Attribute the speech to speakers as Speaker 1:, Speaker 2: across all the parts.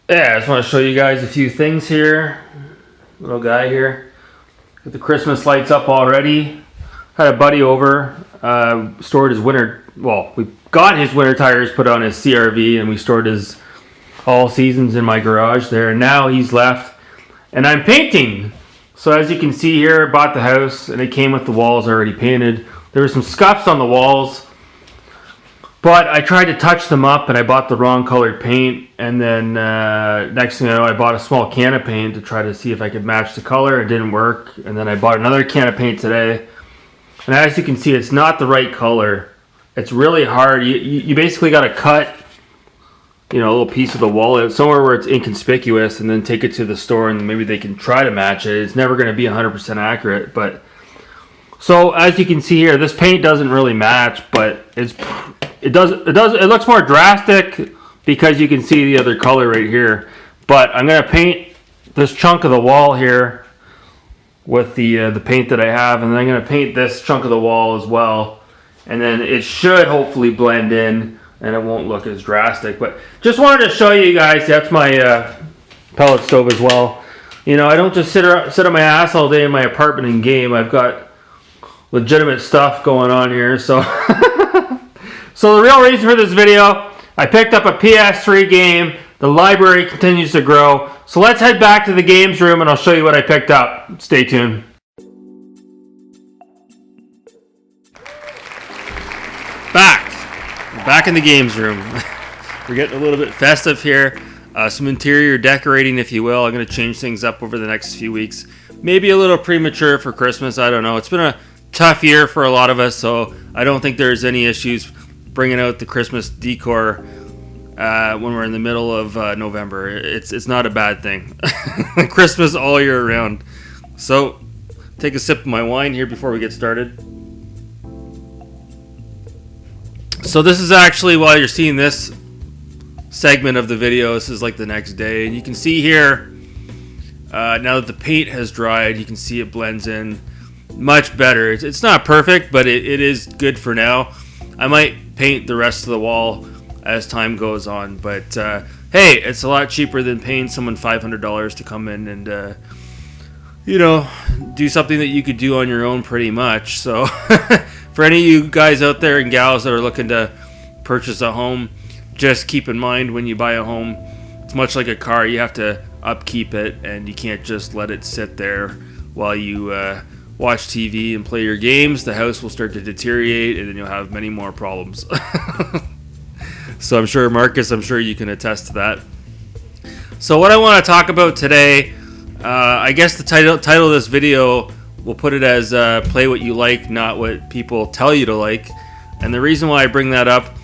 Speaker 1: Yeah, I just want to show you guys a few things here. Little guy here. Got the Christmas lights up already. Had a buddy over, stored his winter, well, we got his winter tires put on his CRV and we stored his all seasons in my garage there. And now he's left and I'm painting. So as you can see here, I bought the house and it came with the walls already painted. There were some scuffs on the walls, but I tried to touch them up and I bought the wrong colored paint. And then next thing I know, I bought a small can of paint to try to see if I could match the color. It didn't work. And then I bought another can of paint today. And as you can see, it's not the right color. It's really hard. You basically got to cut, a little piece of the wall out somewhere where it's inconspicuous and then take it to the store and maybe they can try to match it. It's never going to be 100% accurate. But so as you can see here, this paint doesn't really match, but it looks more drastic because you can see the other color right here. But I'm going to paint this chunk of the wall here with the paint that I have, and then I'm going to paint this chunk of the wall as well, and then it should hopefully blend in and it won't look as drastic. But just wanted to show you guys, that's my pellet stove as well. I don't just sit on my ass all day in my apartment and game. I've got legitimate stuff going on here. So so the real reason for this video, I picked up a PS3 game. The library continues to grow. So let's head back to the games room and I'll show you what I picked up. Stay tuned. Back in the games room. We're getting a little bit festive here. Some interior decorating, if you will. I'm going to change things up over the next few weeks. Maybe a little premature for Christmas. I don't know. It's been a tough year for a lot of us, so I don't think there's any issues bringing out the Christmas decor when we're in the middle of November. It's not a bad thing. Christmas all year round. So take a sip of my wine here before we get started. So this is actually, while you're seeing this segment of the video, this is like the next day, and you can see here now that the paint has dried, you can see it blends in much better. It's not perfect, but it is good for now. I might paint the rest of the wall as time goes on, but hey, it's a lot cheaper than paying someone $500 to come in and do something that you could do on your own pretty much. So for any of you guys out there and gals that are looking to purchase a home, just keep in mind when you buy a home, it's much like a car. You have to upkeep it, and you can't just let it sit there while you watch TV and play your games. The house will start to deteriorate, and then you'll have many more problems. So I'm sure, Marcus, you can attest to that. So what I want to talk about today, I guess the title of this video, we'll put it as play what you like, not what people tell you to like. And the reason why I bring that up,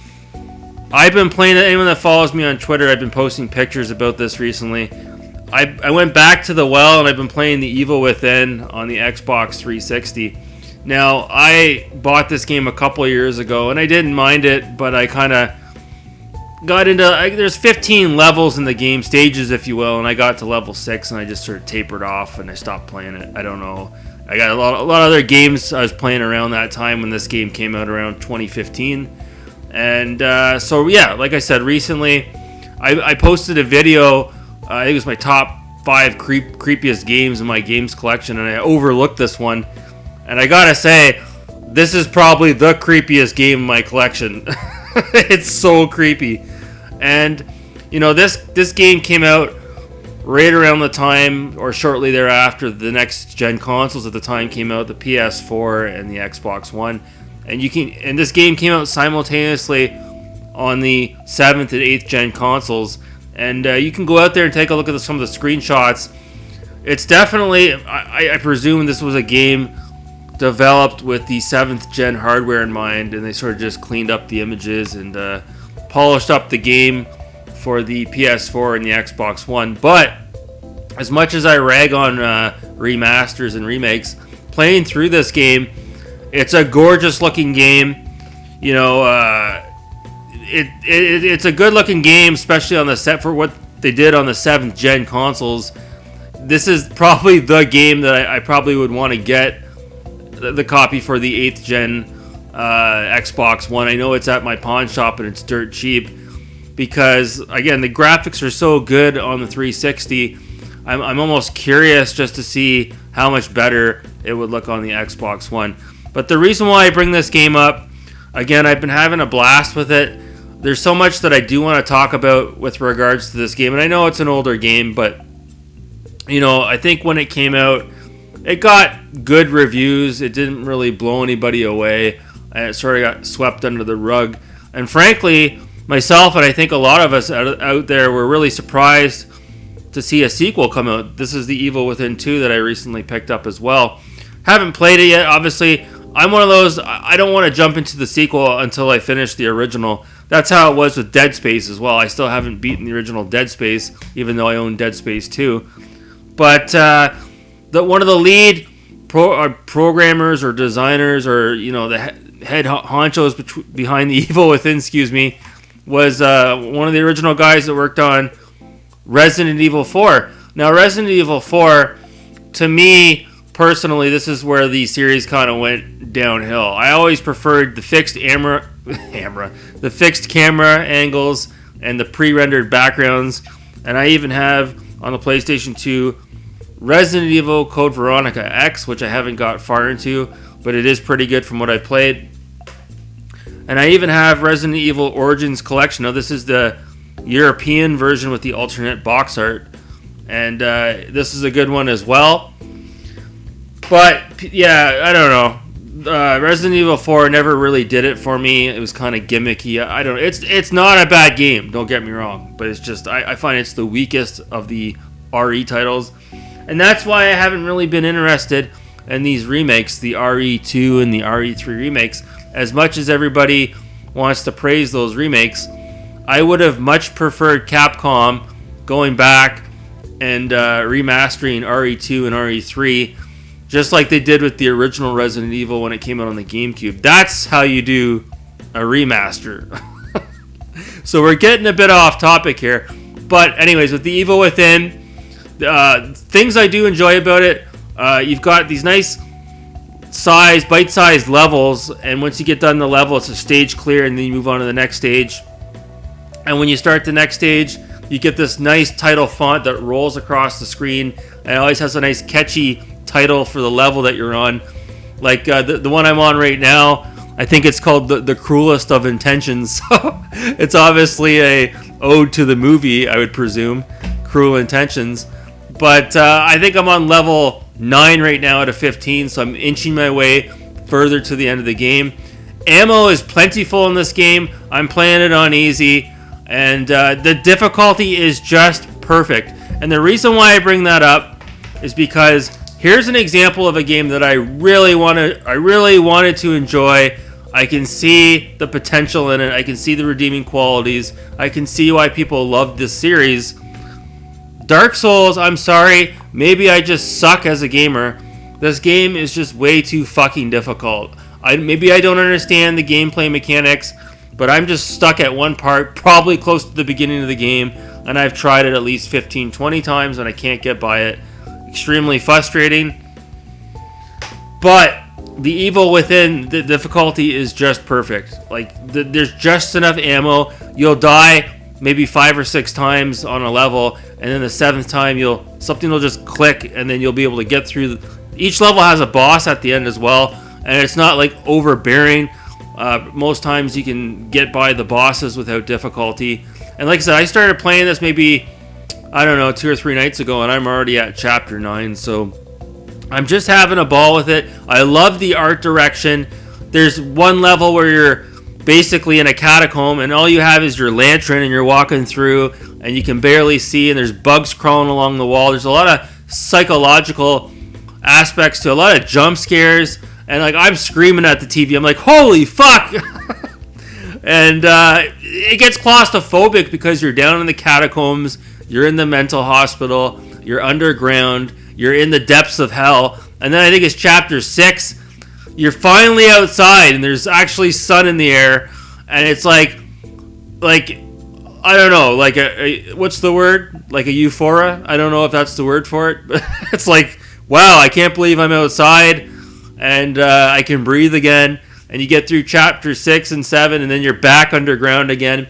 Speaker 1: I've been playing it. Anyone that follows me on Twitter, I've been posting pictures about this recently. I went back to the well and I've been playing The Evil Within on the Xbox 360. Now, I bought this game a couple of years ago and I didn't mind it, but I kind of got into, there's 15 levels in the game, stages if you will, and I got to level 6 and I just sort of tapered off and I stopped playing it. I don't know. I got a lot of other games I was playing around that time when this game came out around 2015. And so yeah, like I said, recently I posted a video, I think it was my top 5 creepiest games in my games collection, and I overlooked this one. And I gotta say, this is probably the creepiest game in my collection. It's so creepy. And this game came out right around the time, or shortly thereafter, the next gen consoles at the time came out, the PS4 and the Xbox One. And this game came out simultaneously on the 7th and 8th gen consoles. And you can go out there and take a look at some of the screenshots. It's definitely, I presume this was a game developed with the 7th gen hardware in mind, and they sort of just cleaned up the images and polished up the game for the PS4 and the Xbox One. But as much as I rag on remasters and remakes, playing through this game, it's a gorgeous looking game. It's a good looking game, especially on the set for what they did on the 7th gen consoles. This is probably the game that I probably would want to get the copy for the 8th gen Xbox One. I know it's at my pawn shop and it's dirt cheap, because again, the graphics are so good on the 360. I'm almost curious just to see how much better it would look on the Xbox One. But the reason why I bring this game up, again, I've been having a blast with it. There's so much that I do want to talk about with regards to this game, and I know it's an older game, but I think when it came out, it got good reviews. It didn't really blow anybody away, and it sort of got swept under the rug. And frankly, myself and I think a lot of us out there were really surprised to see a sequel come out. This is The Evil Within 2 that I recently picked up as well. Haven't played it yet, obviously. I'm one of those, I don't want to jump into the sequel until I finish the original. That's how it was with Dead Space as well. I still haven't beaten the original Dead Space, even though I own Dead Space 2. But one of the lead programmers or designers, or the head honchos behind The Evil Within, was one of the original guys that worked on Resident Evil 4. Now, Resident Evil 4, to me personally, this is where the series kind of went downhill. I always preferred the fixed camera angles and the pre-rendered backgrounds. And I even have on the PlayStation 2 Resident Evil Code Veronica X, which I haven't got far into, but it is pretty good from what I played. And I even have Resident Evil Origins Collection. Now, this is the European version with the alternate box art, and this is a good one as well. But yeah, I don't know. Resident Evil 4 never really did it for me. It was kind of gimmicky. I don't know. It's not a bad game, don't get me wrong, but it's just I find it's the weakest of the RE titles, and that's why I haven't really been interested in these remakes, the RE2 and the RE3 remakes. As much as everybody wants to praise those remakes, I would have much preferred Capcom going back and remastering RE2 and RE3, just like they did with the original Resident Evil when it came out on the GameCube. That's how you do a remaster. So we're getting a bit off topic here. But anyways, with The Evil Within, things I do enjoy about it, you've got these nice bite-sized levels, and once you get done the level, it's a stage clear, and then you move on to the next stage. And when you start the next stage, you get this nice title font that rolls across the screen, and it always has a nice catchy title for the level that you're on. Like the one I'm on right now, I think it's called the Cruelest of Intentions. So it's obviously a ode to the movie, I would presume, Cruel Intentions. But I think I'm on level 9 right now out of 15, so I'm inching my way further to the end of the game. Ammo is plentiful in this game. I'm playing it on easy, and the difficulty is just perfect. And the reason why I bring that up is because here's an example of a game that I really wanted to enjoy. I can see the potential in it. I can see the redeeming qualities. I can see why people love this series. Dark Souls, I'm sorry, maybe I just suck as a gamer. This game is just way too fucking difficult. Maybe I don't understand the gameplay mechanics, but I'm just stuck at one part, probably close to the beginning of the game, and I've tried it at least 15-20 times and I can't get by it. Extremely frustrating. But The Evil Within, the difficulty is just perfect. Like, there's just enough ammo. You'll die maybe 5 or 6 times on a level, and then the 7th time something will just click, and then you'll be able to get through. Each level has a boss at the end as well, and it's not like overbearing. Most times you can get by the bosses without difficulty. And like I said, I started playing this maybe, I don't know, 2 or 3 nights ago, and I'm already at chapter 9, so I'm just having a ball with it. I love the art direction. There's one level where you're basically in a catacomb, and all you have is your lantern, and you're walking through, and you can barely see, and there's bugs crawling along the wall. There's a lot of psychological aspects to a lot of jump scares, and like I'm screaming at the TV. I'm like, holy fuck! And it gets claustrophobic because you're down in the catacombs, you're in the mental hospital, you're underground, you're in the depths of hell. And then I think it's chapter 6, you're finally outside and there's actually sun in the air, and it's like I don't know, like a what's the word? Like a euphoria? I don't know if that's the word for it, but it's like, wow, I can't believe I'm outside and I can breathe again. And you get through chapter 6 and 7, and then you're back underground again.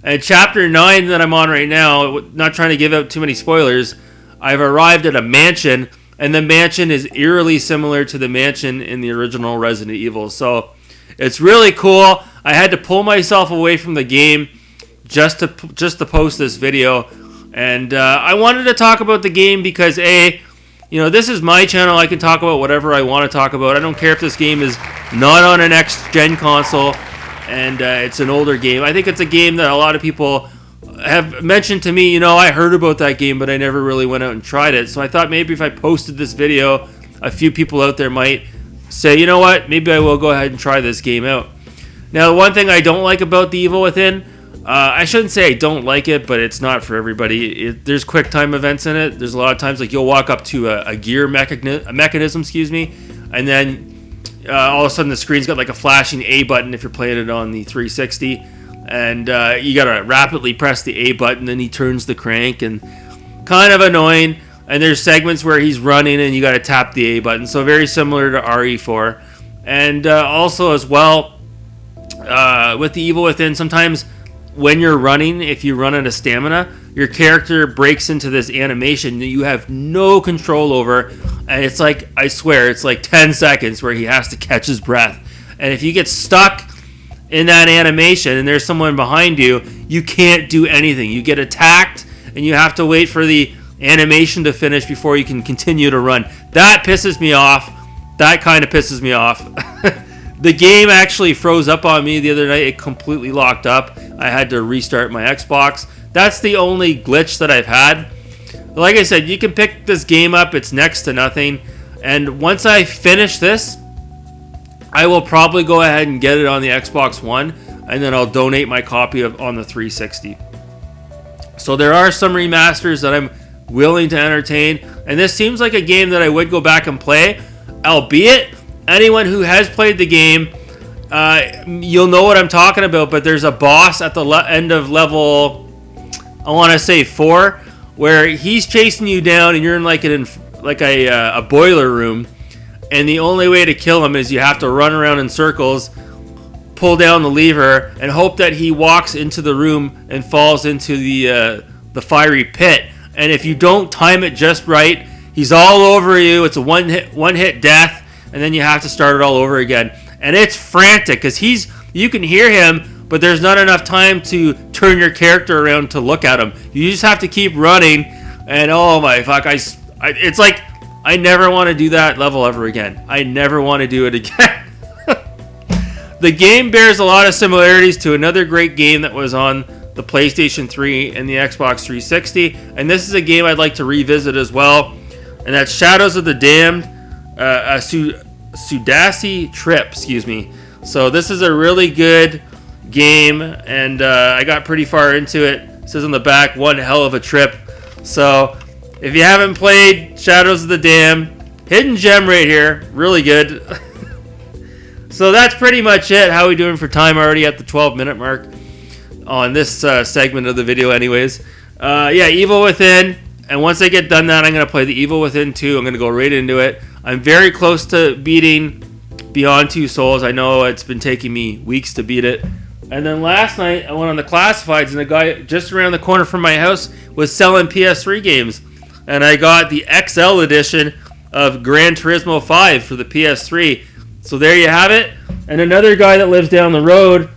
Speaker 1: And chapter 9 that I'm on right now, not trying to give out too many spoilers, I've arrived at a mansion, and the mansion is eerily similar to the mansion in the original Resident Evil. So it's really cool. I had to pull myself away from the game just to post this video. And I wanted to talk about the game because, this is my channel. I can talk about whatever I want to talk about. I don't care if this game is not on a next-gen console and it's an older game. I think it's a game that a lot of people have mentioned to me, I heard about that game, but I never really went out and tried it. So I thought maybe if I posted this video, a few people out there might say, you know what, maybe I will go ahead and try this game out. Now, the one thing I don't like about The Evil Within, I shouldn't say I don't like it, but it's not for everybody. There's quick time events in it. There's a lot of times like you'll walk up to a gear mechanism, and then all of a sudden the screen's got like a flashing A button if you're playing it on the 360. And you gotta rapidly press the A button, then he turns the crank, and kind of annoying. And there's segments where he's running and you gotta tap the A button, so very similar to RE4. And also as well, with The Evil Within, sometimes when you're running, if you run out of stamina, your character breaks into this animation that you have no control over, and it's like, I swear, it's like 10 seconds where he has to catch his breath. And if you get stuck in that animation and there's someone behind you, you can't do anything. You get attacked and you have to wait for the animation to finish before you can continue to run. That pisses me off. That kind of pisses me off. The game actually froze up on me the other night. It completely locked up. I had to restart my Xbox. That's the only glitch that I've had. Like I said, you can pick this game up. It's next to nothing. And once I finish this, I will probably go ahead and get it on the Xbox One, and then I'll donate my copy on the 360. So there are some remasters that I'm willing to entertain, and this seems like a game that I would go back and play, albeit anyone who has played the game, you'll know what I'm talking about, but there's a boss at the end of level, I want to say 4, where he's chasing you down and you're in like a boiler room. And the only way to kill him is you have to run around in circles, pull down the lever, and hope that he walks into the room and falls into the fiery pit. And if you don't time it just right, he's all over you. It's a one hit death, and then you have to start it all over again. And it's frantic because you can hear him, but there's not enough time to turn your character around to look at him. You just have to keep running, and oh my fuck, it's like, I never want to do that level ever again. I never want to do it again. The game bears a lot of similarities to another great game that was on the PlayStation 3 and the Xbox 360. And this is a game I'd like to revisit as well. And that's Shadows of the Damned, Sudasi Trip, So this is a really good game, and I got pretty far into it. It says on the back, one hell of a trip. So if you haven't played Shadows of the Damned, hidden gem right here. Really good. So that's pretty much it. How are we doing for time? Already at the 12-minute mark on this segment of the video anyways. Evil Within. And once I get done that, I'm going to play the Evil Within 2. I'm going to go right into it. I'm very close to beating Beyond Two Souls. I know it's been taking me weeks to beat it. And then last night, I went on the classifieds, and the guy just around the corner from my house was selling PS3 games. And I got the XL edition of Gran Turismo 5 for the PS3. So there you have it. And another guy that lives down the road,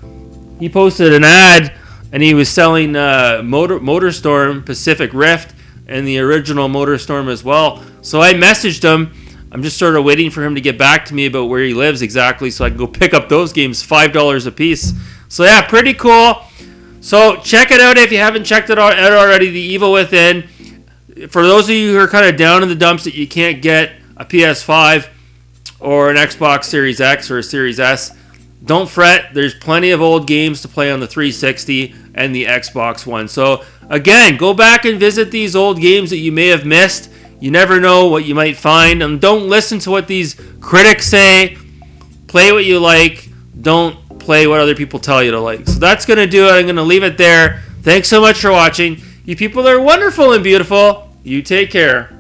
Speaker 1: he posted an ad, and he was selling MotorStorm Pacific Rift and the original MotorStorm as well. So I messaged him. I'm just sort of waiting for him to get back to me about where he lives exactly so I can go pick up those games, $5 a piece. So yeah, pretty cool. So check it out if you haven't checked it out already, The Evil Within. For those of you who are kind of down in the dumps that you can't get a PS5 or an Xbox Series X or a Series S, don't fret. There's plenty of old games to play on the 360 and the Xbox One. So again, go back and visit these old games that you may have missed. You never know what you might find. And don't listen to what these critics say. Play what you like. Don't play what other people tell you to like. So that's going to do it. I'm going to leave it there. Thanks so much for watching. You people are wonderful and beautiful. You take care.